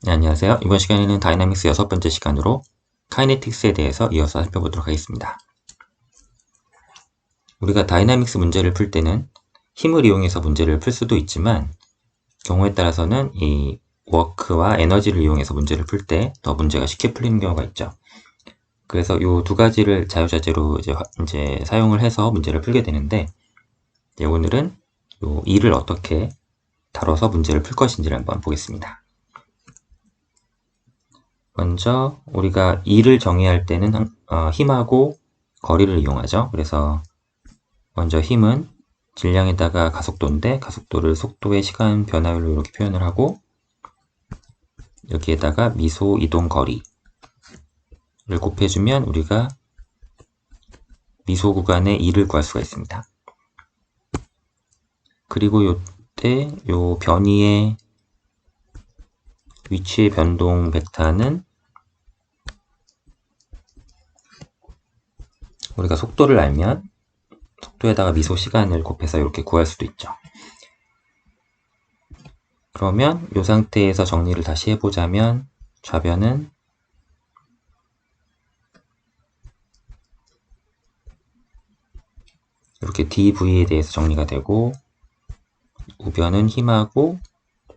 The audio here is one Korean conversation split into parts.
네, 안녕하세요. 이번 시간에는 다이나믹스 6번째 시간으로 카이네틱스에 대해서 이어서 살펴보도록 하겠습니다. 우리가 다이나믹스 문제를 풀 때는 힘을 이용해서 문제를 풀 수도 있지만 경우에 따라서는 이 워크와 에너지를 이용해서 문제를 풀 때 더 문제가 쉽게 풀리는 경우가 있죠. 그래서 이 두 가지를 자유자재로 이제 사용을 해서 문제를 풀게 되는데, 이제 오늘은 이 이를 어떻게 다뤄서 문제를 풀 것인지를 한번 보겠습니다. 먼저 우리가 이를 정의할 때는 힘하고 거리를 이용하죠. 그래서 먼저 힘은 질량에다가 가속도인데, 가속도를 속도의 시간 변화율로 이렇게 표현을 하고, 여기에다가 미소 이동 거리를 곱해주면 우리가 미소 구간의 이를 구할 수가 있습니다. 그리고 요때 요 변이의 위치의 변동 벡터는 우리가 속도를 알면 속도에다가 미소 시간을 곱해서 이렇게 구할 수도 있죠. 그러면 이 상태에서 정리를 다시 해보자면 좌변은 이렇게 dv에 대해서 정리가 되고, 우변은 힘하고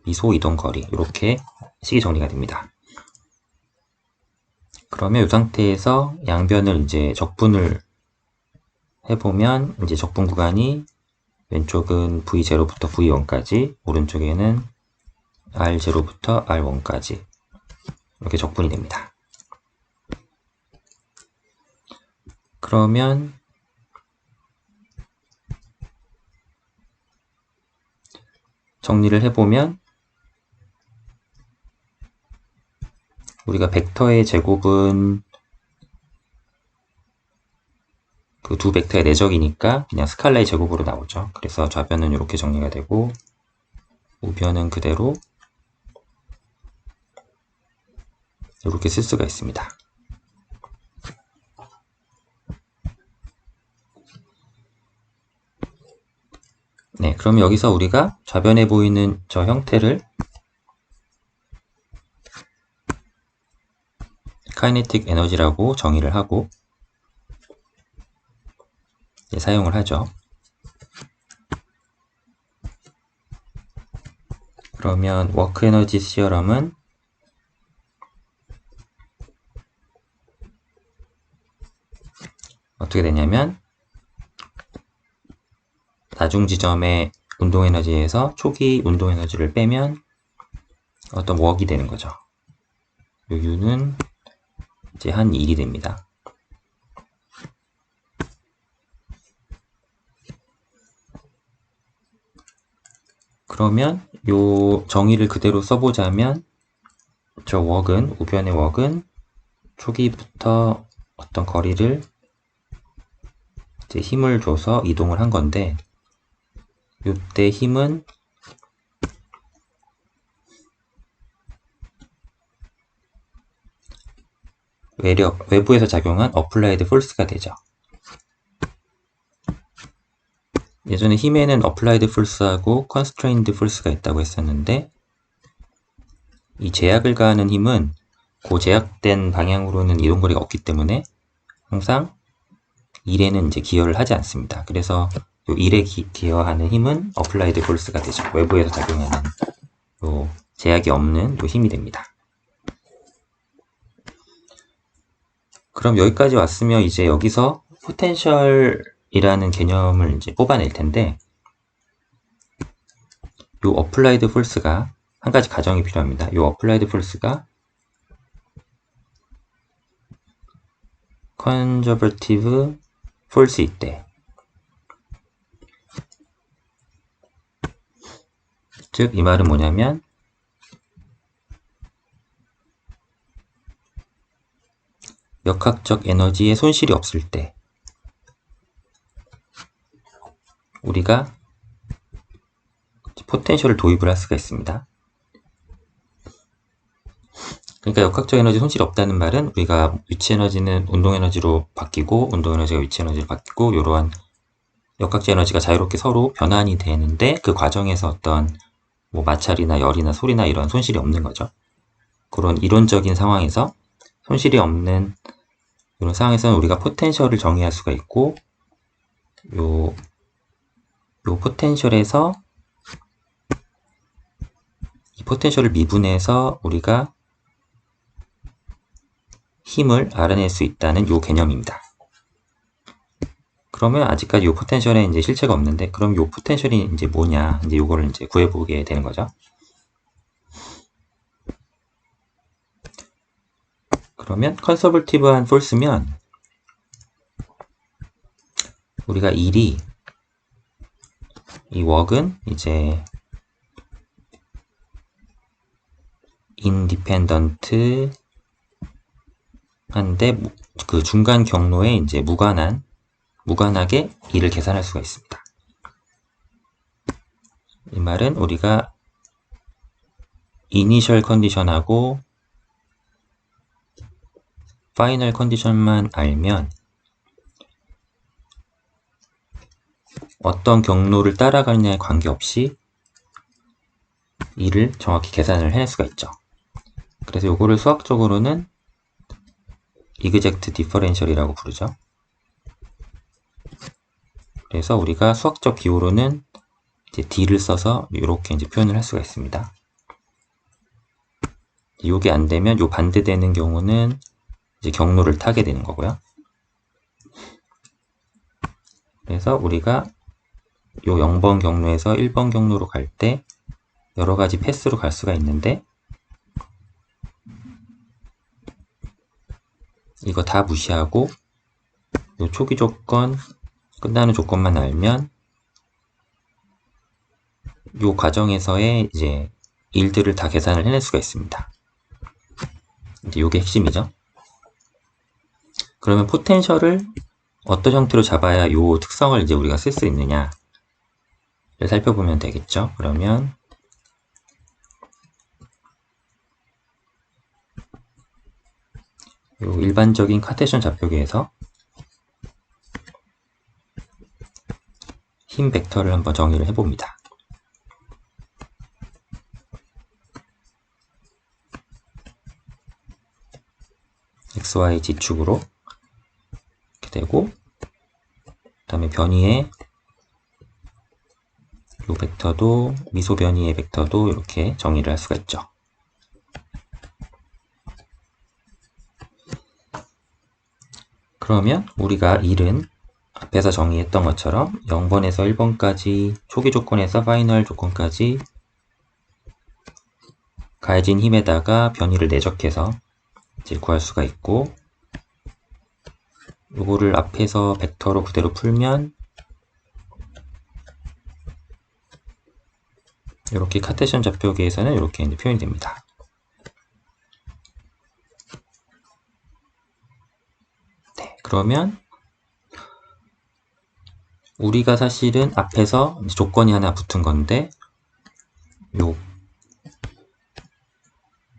미소 이동 거리, 이렇게 식이 정리가 됩니다. 그러면 이 상태에서 양변을 이제 적분을 해보면 이제 적분 구간이 왼쪽은 V0부터 V1까지, 오른쪽에는 R0부터 R1까지 이렇게 적분이 됩니다. 그러면 정리를 해보면 우리가 벡터의 제곱은 그 두 벡터의 내적이니까 그냥 스칼라의 제곱으로 나오죠. 그래서 좌변은 이렇게 정리가 되고, 우변은 그대로 이렇게 쓸 수가 있습니다. 네, 그럼 여기서 우리가 좌변에 보이는 저 형태를 카이네틱 에너지라고 정의를 하고 사용을 하죠. 그러면 워크 에너지 시어럼은 어떻게 되냐면, 나중 지점의 운동 에너지에서 초기 운동 에너지를 빼면 어떤 웍이 되는 거죠. 요 U는 이제 한 1이 됩니다. 그러면 요 정의를 그대로 써보자면, 저 웍은, 우변의 웍은 초기부터 어떤 거리를 이제 힘을 줘서 이동을 한 건데, 요때 힘은 외부에서 작용한 어플라이드 폴스가 되죠. 예전에 힘에는 어플라이드 폴스하고 컨스트레인드 폴스가 있다고 했었는데, 이 제약을 가하는 힘은 그 제약된 방향으로는 이동거리가 없기 때문에 항상 1에는 이제 기여를 하지 않습니다. 그래서 요 1에 기여하는 힘은 어플라이드 폴스가 되죠. 외부에서 작용하는 요 제약이 없는 요 힘이 됩니다. 그럼 여기까지 왔으면 이제 여기서 포텐셜이라는 개념을 이제 뽑아낼 텐데, 요 어플라이드 폴스가 한 가지 가정이 필요합니다. 요 어플라이드 폴스가 컨저버티브 폴스일 때, 즉 이 말은 뭐냐면, 역학적 에너지의 손실이 없을 때 우리가 포텐셜을 도입을 할 수가 있습니다. 그러니까 역학적 에너지 손실이 없다는 말은 우리가 위치 에너지는 운동 에너지로 바뀌고, 운동 에너지가 위치 에너지로 바뀌고, 이러한 역학적 에너지가 자유롭게 서로 변환이 되는데, 그 과정에서 어떤 뭐 마찰이나 열이나 소리나 이런 손실이 없는 거죠. 그런 이론적인 상황에서 손실이 없는 이런 상황에서는 우리가 포텐셜을 정의할 수가 있고 요 포텐셜에서 이 포텐셜을 미분해서 우리가 힘을 알아낼 수 있다는 요 개념입니다. 그러면 아직까지 요 포텐셜에 이제 실체가 없는데 그럼 요 포텐셜이 이제 뭐냐 이제 요거를 이제 구해보게 되는 거죠. 그러면 컨서버티브한 폴스면 우리가 이 웍은 이제 인디펜던트 한데 그 중간 경로에 이제 무관하게 E를 계산할 수가 있습니다. 이 말은 우리가 이니셜 컨디션하고 파이널 컨디션만 알면 어떤 경로를 따라가느냐에 관계없이 E를 정확히 계산을 해낼 수가 있죠. 그래서 이거를 수학적으로는 이그젝트 디퍼렌셜이라고 부르죠. 그래서 우리가 수학적 기호로는 이제 D를 써서 이렇게 이제 표현을 할 수가 있습니다. 이게 안 되면 요 반대되는 경우는 이제 경로를 타게 되는 거고요. 그래서 우리가 요 0번 경로에서 1번 경로로 갈 때 여러 가지 패스로 갈 수가 있는데 이거 다 무시하고 요 초기 조건 끝나는 조건만 알면 요 과정에서의 이제 일들을 다 계산을 해낼 수가 있습니다. 이제 요게 핵심이죠. 그러면 포텐셜을 어떤 형태로 잡아야 요 특성을 이제 우리가 쓸 수 있느냐를 살펴보면 되겠죠. 그러면 요 일반적인 카테션 좌표계에서 힘 벡터를 한번 정의를 해봅니다. XY 지축으로 이렇게 되고 그 다음에 변이의 요 벡터도 미소 변이의 벡터도 이렇게 정의를 할 수가 있죠. 그러면 우리가 1은 앞에서 정의했던 것처럼 0번에서 1번까지 초기 조건에서 파이널 조건까지 가해진 힘에다가 변이를 내적해서 이제 구할 수가 있고 요거를 앞에서 벡터로 그대로 풀면 이렇게 카테션 좌표계에서는 이렇게 이제 표현이 됩니다. 네, 그러면 우리가 사실은 앞에서 조건이 하나 붙은 건데 요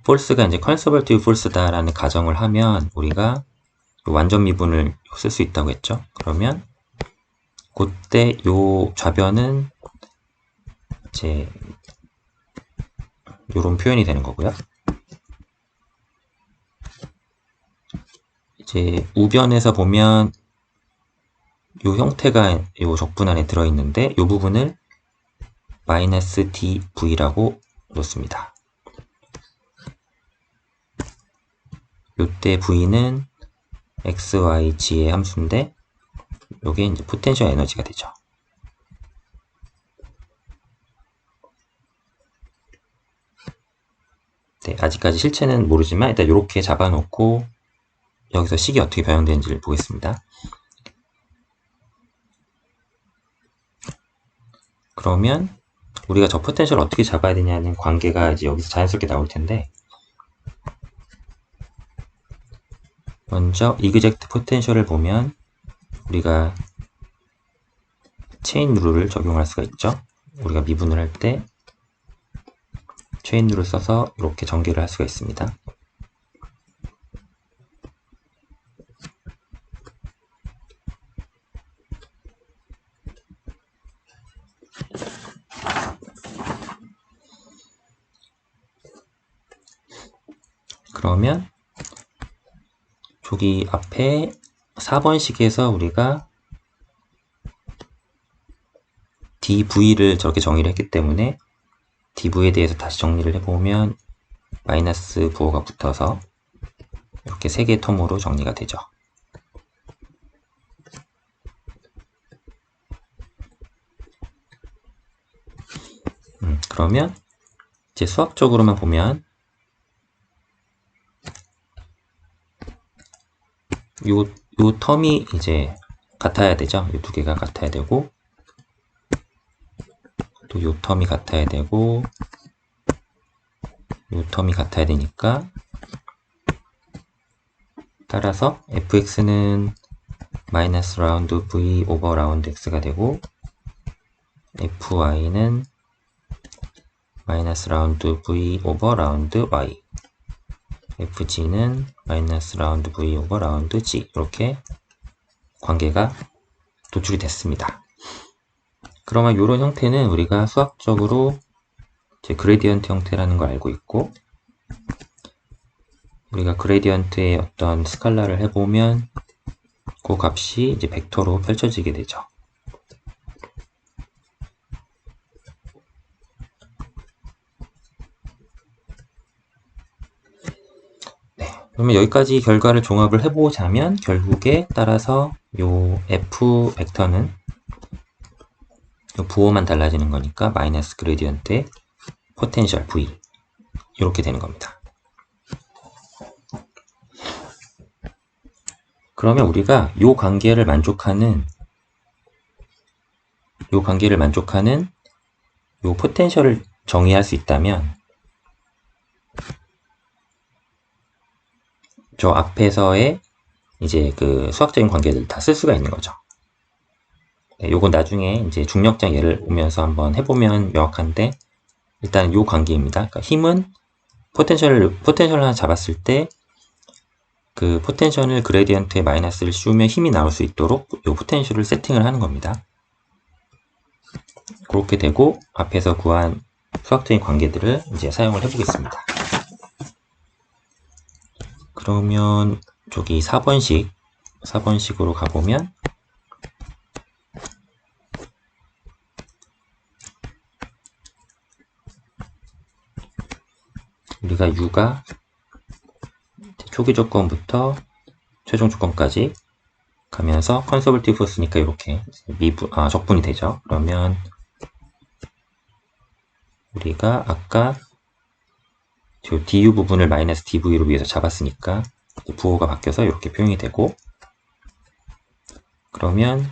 폴스가 이제 컨서버티브 폴스다라는 가정을 하면 우리가 완전 미분을 쓸 수 있다고 했죠. 그러면 그때 요 좌변은 이제 요런 표현이 되는 거고요. 이제 우변에서 보면 요 형태가 요 적분 안에 들어있는데 요 부분을 마이너스 dv라고 놓습니다. 요때 v는 x, y, g의 함수인데 요게 이제 포텐셜 에너지가 되죠. 네, 아직까지 실체는 모르지만 일단 이렇게 잡아놓고 여기서 식이 어떻게 변형되는지를 보겠습니다. 그러면 우리가 저 포텐셜을 어떻게 잡아야 되냐는 관계가 이제 여기서 자연스럽게 나올 텐데 먼저 이그젝트 포텐셜을 보면 우리가 체인 룰을 적용할 수가 있죠. 우리가 미분을 할 때 체인 룰을 써서 이렇게 전개를 할 수가 있습니다. 그러면 저기 앞에 4번식에서 우리가 dv를 저렇게 정의를 했기 때문에 dv에 대해서 다시 정리를 해보면 마이너스 부호가 붙어서 이렇게 3개의 텀으로 정리가 되죠. 그러면 이제 수학적으로만 보면 요 텀이 이제 같아야 되죠. 이 두 개가 같아야 되고 또 요 텀이 같아야 되고 요 텀이 같아야 되니까 따라서 fx는 마이너스 라운드 v 오버 라운드 x가 되고 fy는 마이너스 라운드 v 오버 라운드 y fg는 마이너스 라운드 v 오버 라운드 g 이렇게 관계가 도출이 됐습니다. 그러면 이런 형태는 우리가 수학적으로 이제 그레디언트 형태라는 걸 알고 있고 우리가 그레디언트의 어떤 스칼라를 해보면 그 값이 이제 벡터로 펼쳐지게 되죠. 그러면 여기까지 결과를 종합을 해보자면 결국에 따라서 요 f 벡터는 요 부호만 달라지는 거니까 마이너스 그레디언트의 포텐셜 v 이렇게 되는 겁니다. 그러면 우리가 요 관계를 만족하는 요 포텐셜을 정의할 수 있다면 저 앞에서의 이제 그 수학적인 관계들 다 쓸 수가 있는 거죠. 네, 요건 나중에 이제 중력장 예를 오면서 한번 해보면 명확한데 일단 요 관계입니다. 그러니까 힘은 포텐셜을 하나 잡았을 때 그 포텐셜을 그레디언트에 마이너스를 씌우면 힘이 나올 수 있도록 요 포텐셜을 세팅을 하는 겁니다. 그렇게 되고 앞에서 구한 수학적인 관계들을 이제 사용을 해보겠습니다. 그러면 저기 4번식으로 가보면 우리가 U가 초기 조건부터 최종 조건까지 가면서 컨서버티브 포스니까 이렇게 적분이 되죠. 그러면 우리가 아까 저 du 부분을 마이너스 dv로 위해서 잡았으니까 부호가 바뀌어서 이렇게 표현이 되고 그러면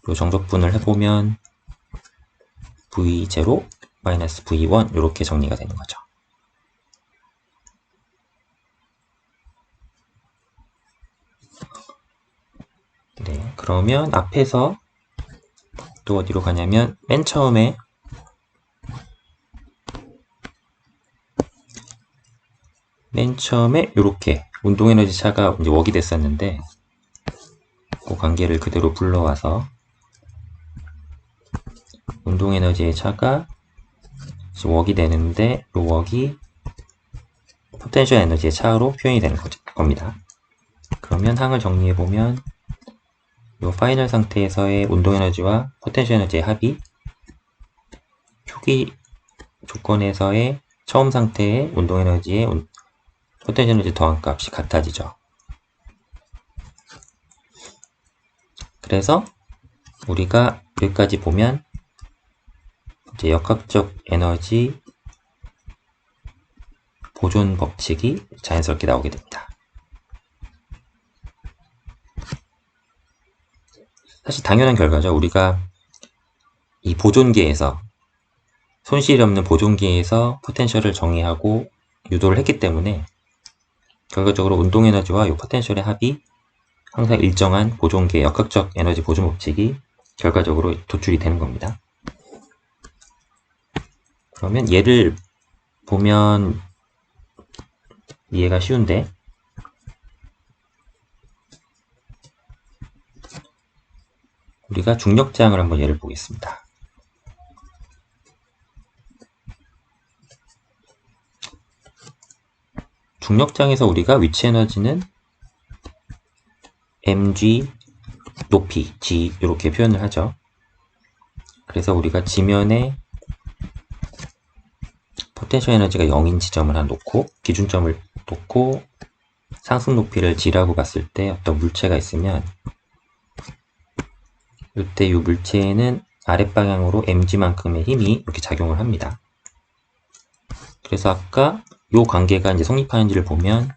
이 정적분을 해보면 v0 마이너스 v1 이렇게 정리가 되는 거죠. 네, 그러면 앞에서 또 어디로 가냐면 맨 처음에 이렇게 운동에너지 차가 이제 웍이 됐었는데 그 관계를 그대로 불러와서 운동에너지의 차가 웍이 되는데 이 웍이 포텐셜 에너지의 차로 표현이 되는 겁니다. 그러면 항을 정리해보면 이 파이널 상태에서의 운동에너지와 포텐셜 에너지의 합이 초기 조건에서의 처음 상태의 운동에너지의 포텐셜 에너지 더한 값이 같아지죠. 그래서 우리가 여기까지 보면 이제 역학적 에너지 보존 법칙이 자연스럽게 나오게 됩니다. 사실 당연한 결과죠. 우리가 이 보존계에서 손실이 없는 보존계에서 포텐셜을 정의하고 유도를 했기 때문에 결과적으로 운동에너지와 이 포텐셜의 합이 항상 일정한 보존계 역학적 에너지 보존 법칙이 결과적으로 도출이 되는 겁니다. 그러면 얘를 보면 이해가 쉬운데 우리가 중력장을 한번 예를 보겠습니다. 중력장에서 우리가 위치 에너지는 mg 높이 g 이렇게 표현을 하죠. 그래서 우리가 지면에 포텐셜 에너지가 0인 지점을 하나 놓고 기준점을 놓고 상승 높이를 g라고 봤을 때 어떤 물체가 있으면 이때 이 물체에는 아랫방향으로 mg만큼의 힘이 이렇게 작용을 합니다. 그래서 아까 이 관계가 이제 성립하는지를 보면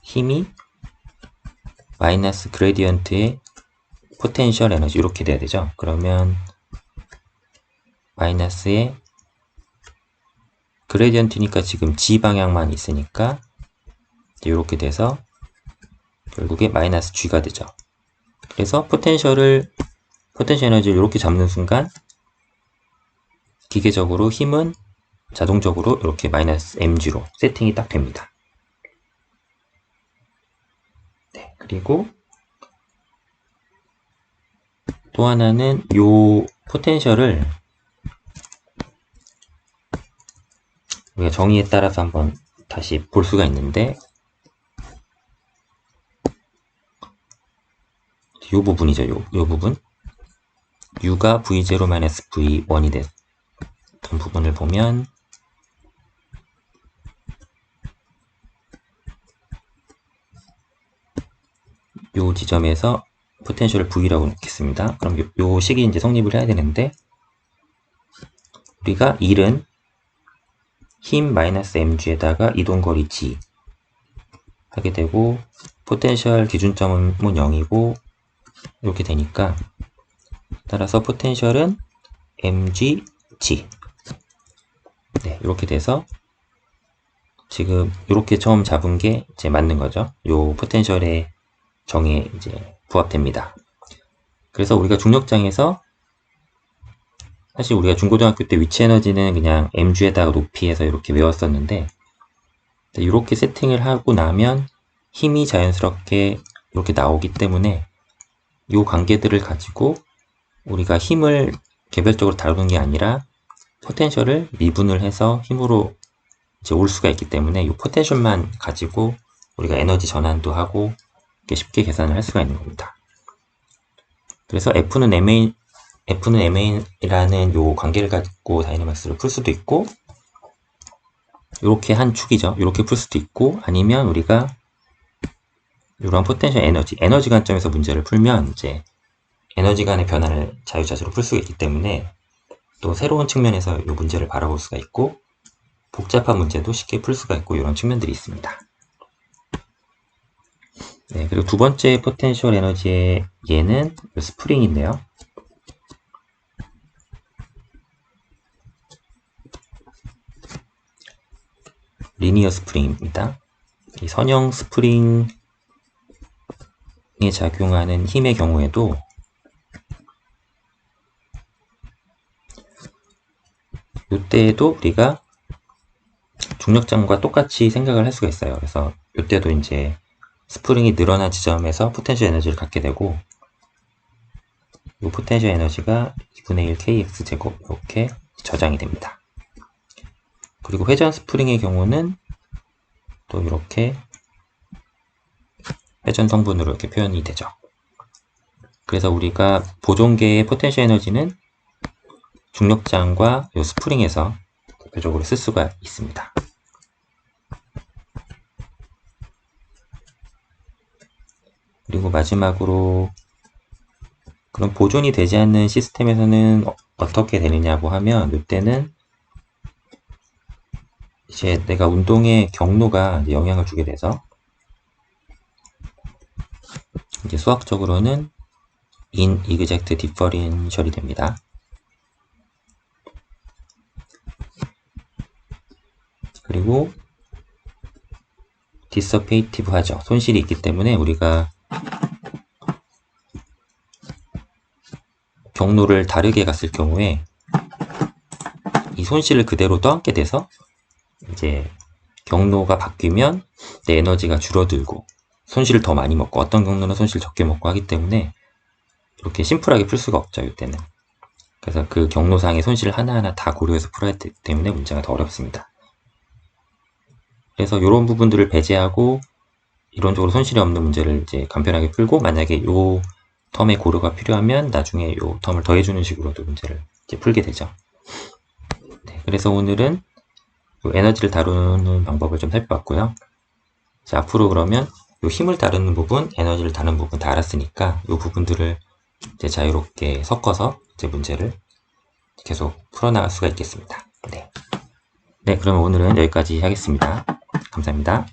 힘이 마이너스 그레디언트의 포텐셜 에너지 이렇게 돼야 되죠. 그러면 마이너스의 그레디언트니까 지금 g 방향만 있으니까 이렇게 돼서 결국에 마이너스 g가 되죠. 그래서 포텐셜 에너지를 이렇게 잡는 순간 기계적으로 힘은 자동적으로 이렇게 마이너스 mg로 세팅이 딱 됩니다. 네, 그리고 또 하나는 이 포텐셜을 우리가 정의에 따라서 한번 다시 볼 수가 있는데 이 부분이죠. 이 부분 u가 v0-v1이 됐던 부분을 보면 이 지점에서 포텐셜을 v라고 놓겠습니다. 그럼 요 식이 이제 성립을 해야 되는데 우리가 1은 힘 마이너스 mg에다가 이동거리 g 하게 되고 포텐셜 기준점은 0이고 이렇게 되니까 따라서 포텐셜은 mg g 네, 이렇게 돼서 지금 이렇게 처음 잡은 게 이제 맞는 거죠. 요 포텐셜의 정의에 이제 부합됩니다. 그래서 우리가 중력장에서 사실 우리가 중고등학교 때 위치 에너지는 그냥 mg에다가 높이해서 이렇게 외웠었는데 이렇게 세팅을 하고 나면 힘이 자연스럽게 이렇게 나오기 때문에 이 관계들을 가지고 우리가 힘을 개별적으로 다루는 게 아니라 포텐셜을 미분을 해서 힘으로 이제 올 수가 있기 때문에 이 포텐셜만 가지고 우리가 에너지 전환도 하고 이렇게 쉽게 계산을 할 수가 있는 겁니다. 그래서 F는 MA이라는 요 관계를 가지고 다이내믹스를 풀 수도 있고 이렇게 한 축이죠. 이렇게 풀 수도 있고 아니면 우리가 이런 포텐셜 에너지 관점에서 문제를 풀면 이제 에너지 간의 변화를 자유자재로 풀 수가 있기 때문에 또 새로운 측면에서 이 문제를 바라볼 수가 있고 복잡한 문제도 쉽게 풀 수가 있고 이런 측면들이 있습니다. 네, 그리고 두 번째 포텐셜 에너지의 얘는 스프링인데요. 리니어 스프링입니다. 이 선형 스프링에 작용하는 힘의 경우에도 이때에도 우리가 중력장과 똑같이 생각을 할 수가 있어요. 그래서 이때도 이제 스프링이 늘어난 지점에서 포텐셜 에너지를 갖게 되고 이 포텐셜 에너지가 2분의 1 kx 제곱 이렇게 저장이 됩니다. 그리고 회전 스프링의 경우는 또 이렇게 회전 성분으로 이렇게 표현이 되죠. 그래서 우리가 보존계의 포텐셜 에너지는 중력장과 이 스프링에서 대표적으로 쓸 수가 있습니다. 그리고 마지막으로 그럼 보존이 되지 않는 시스템에서는 어떻게 되느냐고 하면 이때는 이제 내가 운동의 경로가 이제 영향을 주게 돼서 이제 수학적으로는 inexact differential이 됩니다. 그리고 dissipative 하죠. 손실이 있기 때문에 우리가 경로를 다르게 갔을 경우에 이 손실을 그대로 떠안게 돼서 이제 경로가 바뀌면 내 에너지가 줄어들고 손실을 더 많이 먹고 어떤 경로는 손실을 적게 먹고 하기 때문에 이렇게 심플하게 풀 수가 없죠. 이때는. 그래서 그 경로상의 손실을 하나하나 다 고려해서 풀어야 되기 때문에 문제가 더 어렵습니다. 그래서 이런 부분들을 배제하고 이론적으로 손실이 없는 문제를 이제 간편하게 풀고, 만약에 요 텀의 고려가 필요하면 나중에 요 텀을 더해주는 식으로도 문제를 이제 풀게 되죠. 네, 그래서 오늘은 요 에너지를 다루는 방법을 좀 살펴봤고요. 자, 앞으로 그러면 요 힘을 다루는 부분, 에너지를 다루는 부분 다 알았으니까 요 부분들을 이제 자유롭게 섞어서 이제 문제를 계속 풀어나갈 수가 있겠습니다. 네. 네, 그러면 오늘은 여기까지 하겠습니다. 감사합니다.